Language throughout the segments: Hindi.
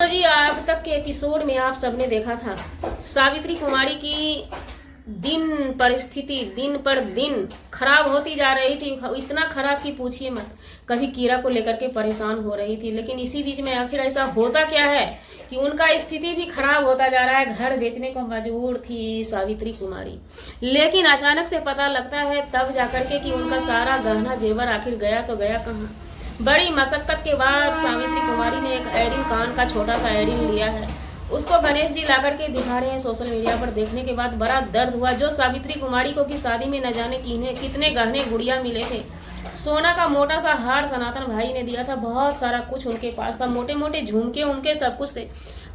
जी, अब तक के एपिसोड में आप सबने देखा था सावित्री कुमारी की दिन परिस्थिति दिन पर दिन खराब होती जा रही थी। इतना खराब कि पूछिए मत। कभी कीरा को लेकर के परेशान हो रही थी, लेकिन इसी बीच में आखिर ऐसा होता क्या है कि उनका स्थिति भी खराब होता जा रहा है। घर बेचने को मजबूर थी सावित्री कुमारी, लेकिन अचानक से पता लगता है तब जाकर के कि उनका सारा गहना जेवर आखिर गया तो गया कहाँ। बड़ी मशक्कत के बाद सावित्री कुमारी ने एक एयरिंग, कान का छोटा सा एयरिंग लिया है। उसको गणेश जी ला करके दिखा रहे हैं सोशल मीडिया पर। देखने के बाद बड़ा दर्द हुआ। जो सावित्री कुमारी को की शादी में न जाने कितने गहने गुड़िया मिले थे। सोना का मोटा सा हार सनातन भाई ने दिया था। बहुत सारा कुछ उनके पास था, मोटे मोटे झुमके उनके सब कुछ थे।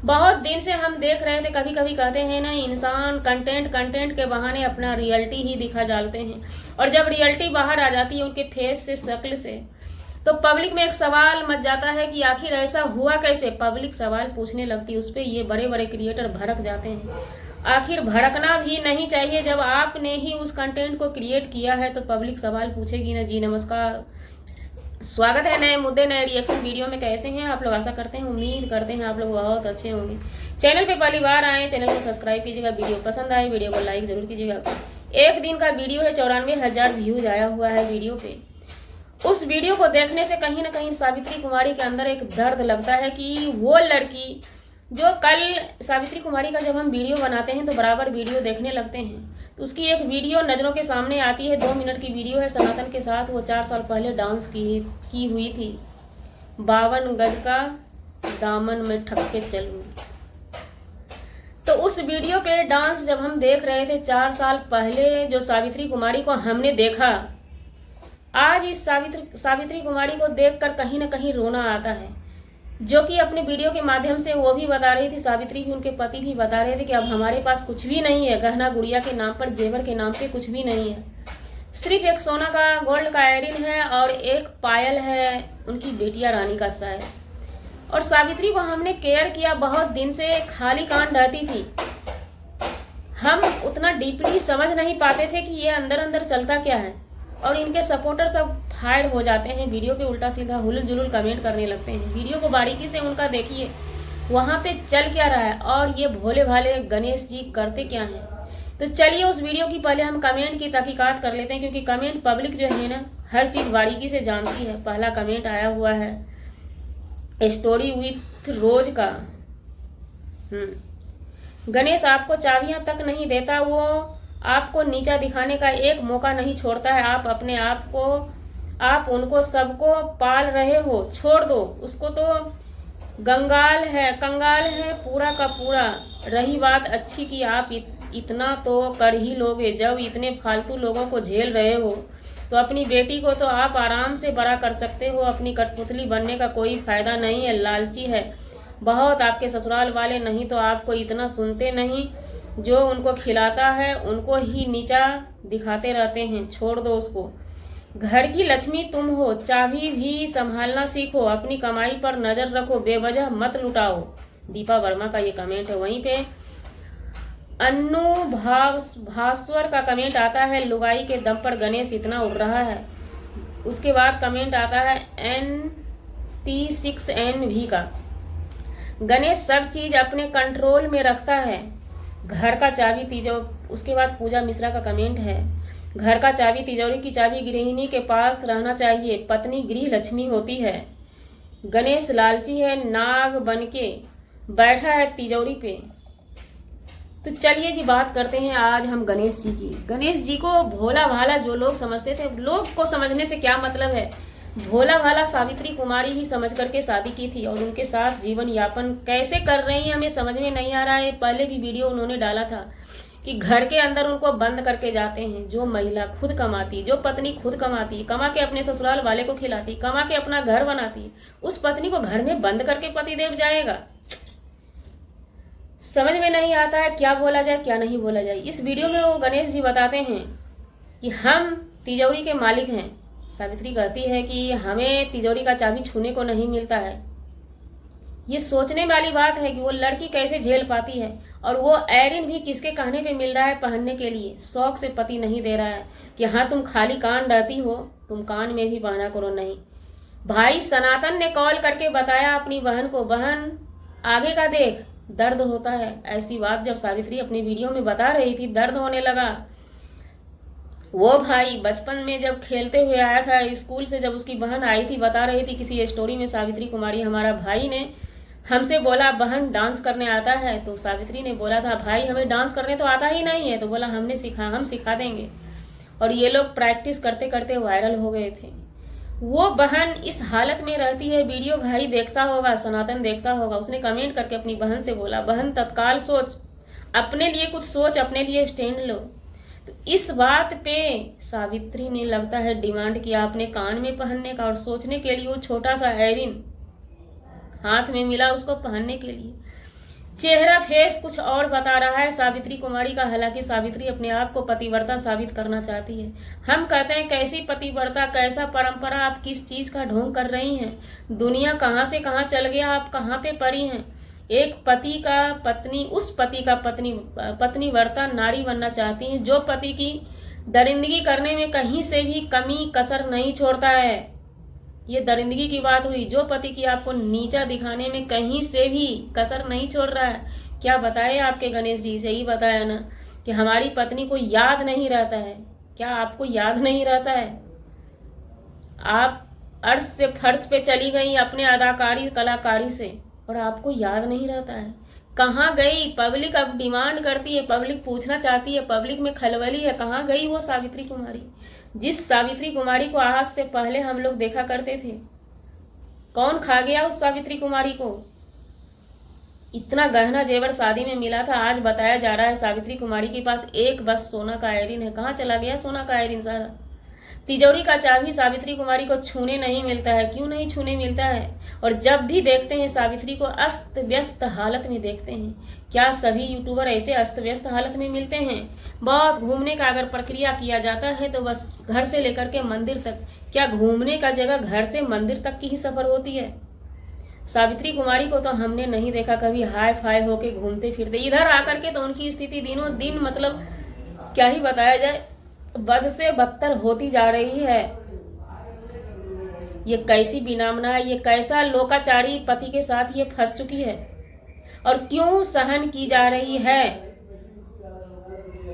बहुत दिन से हम देख रहे थे। कभी कभी कहते हैं ना, इंसान कंटेंट के बहाने अपना रियलिटी ही दिखा डालते हैं, और जब रियलिटी बाहर आ जाती है उनके फेस से, शक्ल से, तो पब्लिक में एक सवाल मच जाता है कि आखिर ऐसा हुआ कैसे। पब्लिक सवाल पूछने लगती है उस पर। ये बड़े बड़े क्रिएटर भड़क जाते हैं। आखिर भड़कना भी नहीं चाहिए। जब आपने ही उस कंटेंट को क्रिएट किया है तो पब्लिक सवाल पूछेगी ना। जी नमस्कार, स्वागत है नए मुद्दे नए रिएक्शन वीडियो में। कैसे हैं आप लोग? आशा करते हैं, उम्मीद करते हैं आप लोग बहुत अच्छे होंगे। चैनल पे पहली बार आए, चैनल को सब्सक्राइब कीजिएगा। वीडियो पसंद आए वीडियो को लाइक जरूर कीजिएगा। एक दिन का वीडियो है, 94,000 व्यूज आया हुआ है वीडियो पे। उस वीडियो को देखने से कहीं ना कहीं सावित्री कुमारी के अंदर एक दर्द लगता है कि वो लड़की जो कल सावित्री कुमारी का जब हम वीडियो बनाते हैं तो बराबर वीडियो देखने लगते हैं, तो उसकी एक वीडियो नज़रों के सामने आती है। 2 मिनट की वीडियो है सनातन के साथ। वो 4 साल पहले डांस की हुई थी। 52 गज का दामन में ठक के चलूं। तो उस वीडियो पे डांस जब हम देख रहे थे 4 साल पहले, जो सावित्री कुमारी को हमने देखा, आज इस सावित्री कुमारी को देखकर कहीं ना कहीं रोना आता है। जो कि अपने वीडियो के माध्यम से वो भी बता रही थी, सावित्री भी, उनके पति भी बता रहे थे कि अब हमारे पास कुछ भी नहीं है। गहना गुड़िया के नाम पर, जेवर के नाम पे कुछ भी नहीं है। सिर्फ एक सोना का, गोल्ड का एयरिंग है और एक पायल है उनकी बेटिया रानी का शायद। और सावित्री को हमने केयर किया बहुत दिन से। खाली कान रहती थी। हम उतना डीपली समझ नहीं पाते थे कि ये अंदर अंदर चलता क्या है। और इनके सपोर्टर सब फायर हो जाते हैं, वीडियो पे उल्टा सीधा हुलुल जुलुल कमेंट करने लगते हैं। वीडियो को बारीकी से उनका देखिए, वहाँ पे चल क्या रहा है और ये भोले भाले गणेश जी करते क्या हैं। तो चलिए उस वीडियो की पहले हम कमेंट की तहकीकात कर लेते हैं, क्योंकि कमेंट पब्लिक जो है ना हर चीज़ बारीकी से जानती है। पहला कमेंट आया हुआ है स्टोरी विथ रोज का। गणेश आपको चाबियां तक नहीं देता, वो आपको नीचा दिखाने का एक मौका नहीं छोड़ता है। आप अपने आप को, आप उनको सबको पाल रहे हो, छोड़ दो उसको। तो कंगाल है पूरा का पूरा। रही बात अच्छी की, आप इतना तो कर ही लोगे। जब इतने फालतू लोगों को झेल रहे हो तो अपनी बेटी को तो आप आराम से बड़ा कर सकते हो। अपनी कठपुतली बनने का कोई फायदा नहीं है। लालची है बहुत आपके ससुराल वाले, नहीं तो आपको इतना सुनते नहीं। जो उनको खिलाता है उनको ही नीचा दिखाते रहते हैं। छोड़ दो उसको। घर की लक्ष्मी तुम हो, चाबी भी संभालना सीखो। अपनी कमाई पर नजर रखो, बेवजह मत लुटाओ। दीपा वर्मा का ये कमेंट है। वहीं पे अन्नू भास्वर का कमेंट आता है, लुगाई के दम पर गणेश इतना उड़ रहा है। उसके बाद कमेंट आता है NT6NV का, गणेश सब चीज अपने कंट्रोल में रखता है। घर का चाबी तिजोरी। उसके बाद पूजा मिश्रा का कमेंट है, घर का चाबी तिजोरी की चाबी गृहिणी के पास रहना चाहिए। पत्नी गृह लक्ष्मी होती है। गणेश लालची है, नाग बनके बैठा है तिजोरी पे। तो चलिए जी बात करते हैं आज हम गणेश जी की। गणेश जी को भोला भाला जो लोग समझते थे, लोग को समझने से क्या मतलब है। भोला भाला सावित्री कुमारी ही समझ करके शादी की थी, और उनके साथ जीवन यापन कैसे कर रही हैं हमें समझ में नहीं आ रहा है। पहले भी वीडियो उन्होंने डाला था कि घर के अंदर उनको बंद करके जाते हैं। जो महिला खुद कमाती, जो पत्नी खुद कमाती, कमा के अपने ससुराल वाले को खिलाती, कमा के अपना घर बनाती, उस पत्नी को घर में बंद करके पतिदेव जाएगा। समझ में नहीं आता है क्या बोला जाए क्या नहीं बोला जाए। इस वीडियो में वो गणेश जी बताते हैं कि हम तिजोरी के मालिक हैं। सावित्री कहती है कि हमें तिजोरी का चाबी छूने को नहीं मिलता है। ये सोचने वाली बात है कि वो लड़की कैसे झेल पाती है। और वो एयरिंग भी किसके कहने पे मिल रहा है पहनने के लिए। शौक से पति नहीं दे रहा है कि हाँ तुम खाली कान रहती हो, तुम कान में भी पहना करो। नहीं, भाई सनातन ने कॉल करके बताया अपनी बहन को, बहन आगे का देख, दर्द होता है। ऐसी बात जब सावित्री अपनी वीडियो में बता रही थी, दर्द होने लगा। वो भाई बचपन में जब खेलते हुए आया था स्कूल से, जब उसकी बहन आई थी, बता रही थी किसी स्टोरी में, सावित्री कुमारी, हमारा भाई ने हमसे बोला बहन डांस करने आता है, तो सावित्री ने बोला था भाई हमें डांस करने तो आता ही नहीं है, तो बोला हम सिखा देंगे। और ये लोग प्रैक्टिस करते करते वायरल हो गए थे। वो बहन इस हालत में रहती है, वीडियो भाई देखता होगा, सनातन देखता होगा, उसने कमेंट करके अपनी बहन से बोला बहन तत्काल सोच, अपने लिए कुछ सोच, अपने लिए स्टैंड लो। तो इस बात पे सावित्री ने लगता है डिमांड किया अपने कान में पहनने का, और सोचने के लिए वो छोटा सा एयरिंग हाथ में मिला उसको पहनने के लिए। चेहरा फेस कुछ और बता रहा है सावित्री कुमारी का। हालांकि सावित्री अपने आप को पतिव्रता साबित करना चाहती है। हम कहते हैं कैसी पतिव्रता, कैसा परंपरा, आप किस चीज का ढोंग कर रही हैं? दुनिया कहाँ से कहाँ चल गया, आप कहाँ पे पड़ी हैं? एक पति का पत्नी, उस पति का पत्नीव्रता नारी बनना चाहती है जो पति की दरिंदगी करने में कहीं से भी कमी कसर नहीं छोड़ता है। ये दरिंदगी की बात हुई, जो पति की आपको नीचा दिखाने में कहीं से भी कसर नहीं छोड़ रहा है। क्या बताए आपके गणेश जी से ही बताया ना कि हमारी पत्नी को याद नहीं रहता है। क्या आपको याद नहीं रहता है? आप अर्श से फर्श पे चली गई अपने अदाकारी कलाकारी से, और आपको याद नहीं रहता है। कहाँ गई? पब्लिक अब डिमांड करती है, पब्लिक पूछना चाहती है, पब्लिक में खलबली है, कहाँ गई वो सावित्री कुमारी? जिस सावित्री कुमारी को आज से पहले हम लोग देखा करते थे, कौन खा गया उस सावित्री कुमारी को? इतना गहना जेवर शादी में मिला था, आज बताया जा रहा है सावित्री कुमारी के पास एक बस सोना का आयरन है। कहाँ चला गया सोना का आयरन सारा? तिजोरी का चाबी सावित्री कुमारी को छूने नहीं मिलता है। क्यों नहीं छूने मिलता है? और जब भी देखते हैं सावित्री को अस्त व्यस्त हालत में देखते हैं। क्या सभी यूट्यूबर ऐसे अस्त व्यस्त हालत में मिलते हैं? बहुत घूमने का अगर प्रक्रिया किया जाता है तो बस घर से लेकर के मंदिर तक। क्या घूमने का जगह घर से मंदिर तक की ही सफर होती है? सावित्री कुमारी को तो हमने नहीं देखा कभी हाय फाय होके घूमते फिरते। इधर आकर के तो उनकी स्थिति दिनों दिन मतलब क्या ही बताया जाए, बद से बदतर होती जा रही है। ये कैसी बिनामना है, ये कैसा लोकाचारी पति के साथ ये फंस चुकी है, और क्यों सहन की जा रही है?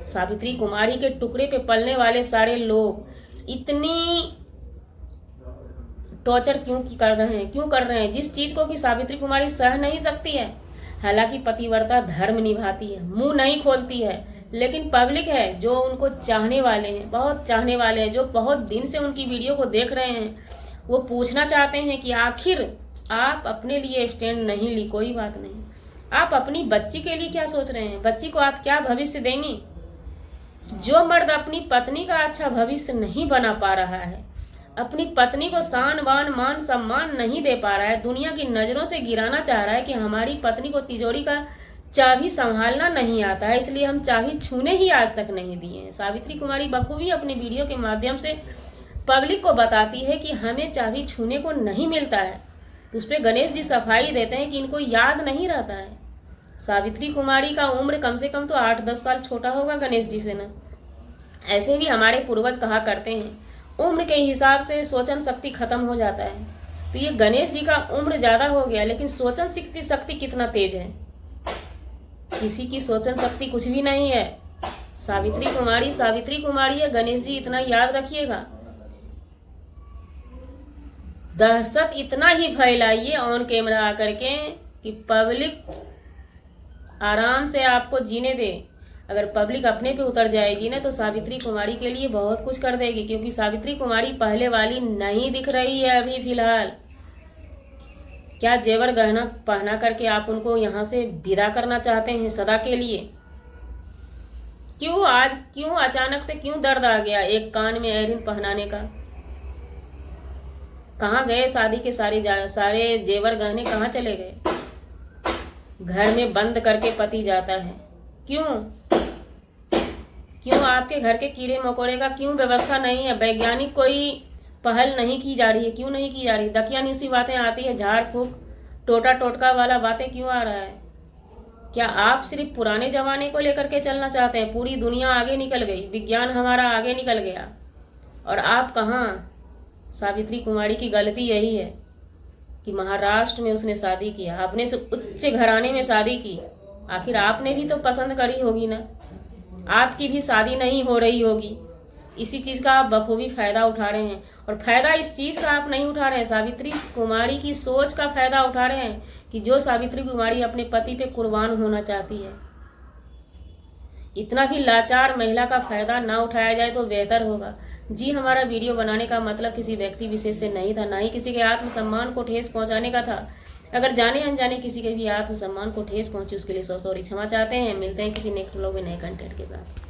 सावित्री कुमारी के टुकड़े पे पलने वाले सारे लोग इतनी टॉर्चर क्यों कर रहे हैं जिस चीज को कि सावित्री कुमारी सह नहीं सकती है। हालांकि पतिव्रता धर्म निभाती है, मुंह नहीं खोलती है, लेकिन पब्लिक है जो उनको चाहने वाले हैं, बहुत चाहने वाले हैं, जो बहुत दिन से उनकी वीडियो को देख रहे हैं, वो पूछना चाहते हैं कि आखिर आप अपने लिए स्टैंड नहीं ली। कोई बात नहीं, आप अपनी बच्ची के लिए क्या सोच रहे हैं? बच्ची को आप क्या भविष्य देंगी? जो मर्द अपनी पत्नी का अच्छा भविष्य नहीं बना पा रहा है, अपनी पत्नी को शान बान मान सम्मान नहीं दे पा रहा है, दुनिया की नजरों से गिराना चाह रहा है कि हमारी पत्नी को तिजोरी का चाबी संभालना नहीं आता है, इसलिए हम चाबी छूने ही आज तक नहीं दिए हैं। सावित्री कुमारी बखूबी अपने वीडियो के माध्यम से पब्लिक को बताती है कि हमें चाबी छूने को नहीं मिलता है, तो उस पर गणेश जी सफाई देते हैं कि इनको याद नहीं रहता है। सावित्री कुमारी का उम्र कम से कम तो 8-10 साल छोटा होगा गणेश जी से ना। ऐसे भी हमारे पूर्वज कहा करते हैं उम्र के हिसाब से सोचन शक्ति खत्म हो जाता है। तो ये गणेश जी का उम्र ज्यादा हो गया, लेकिन सोचन शक्ति कितना तेज है? किसी की सोचन शक्ति कुछ भी नहीं है। सावित्री कुमारी है, गणेश जी इतना याद रखिएगा। दहशत इतना ही फैलाइए ऑन कैमरा आकर के कि पब्लिक आराम से आपको जीने दे। अगर पब्लिक अपने पे उतर जाएगी ना तो सावित्री कुमारी के लिए बहुत कुछ कर देगी, क्योंकि सावित्री कुमारी पहले वाली नहीं दिख रही है अभी फिलहाल। क्या जेवर गहना पहना करके आप उनको यहाँ से विदा करना चाहते हैं सदा के लिए? क्यों अचानक से क्यों दर्द आ गया एक कान में एयरिंग पहनाने का? कहाँ गए शादी के सारे जेवर गहने, कहाँ चले गए? घर में बंद करके पति जाता है। क्यों आपके घर के कीड़े मकोड़े का क्यों व्यवस्था नहीं है? वैज्ञानिक कोई पहल नहीं की जा रही है? क्यों नहीं की जा रही? दकियानुसी बातें आती है, झाड़ फूक टोटा टोटका वाला बातें क्यों आ रहा है? क्या आप सिर्फ पुराने जमाने को लेकर के चलना चाहते हैं? पूरी दुनिया आगे निकल गई, विज्ञान हमारा आगे निकल गया, और आप कहाँ? सावित्री कुमारी की गलती यही है, कि महाराष्ट्र में उसने शादी किया, अपने से उच्च घराने में शादी की। आखिर आपने भी तो पसंद करी होगी ना, आपकी भी शादी नहीं हो रही होगी। इसी चीज़ का आप बखूबी फायदा उठा रहे हैं, और फायदा इस चीज़ का आप नहीं उठा रहे हैं, सावित्री कुमारी की सोच का फायदा उठा रहे हैं कि जो सावित्री कुमारी अपने पति पे कुर्बान होना चाहती है। इतना भी लाचार महिला का फायदा ना उठाया जाए तो बेहतर होगा। जी, हमारा वीडियो बनाने का मतलब किसी व्यक्ति विशेष से नहीं था, ना ही किसी के आत्मसम्मान को ठेस पहुंचाने का था। अगर जाने अनजाने किसी के भी आत्मसम्मान को ठेस पहुंची उसके लिए सॉरी क्षमा चाहते हैं। मिलते हैं किसी नेक्स्ट व्लॉग में नए कंटेंट के साथ।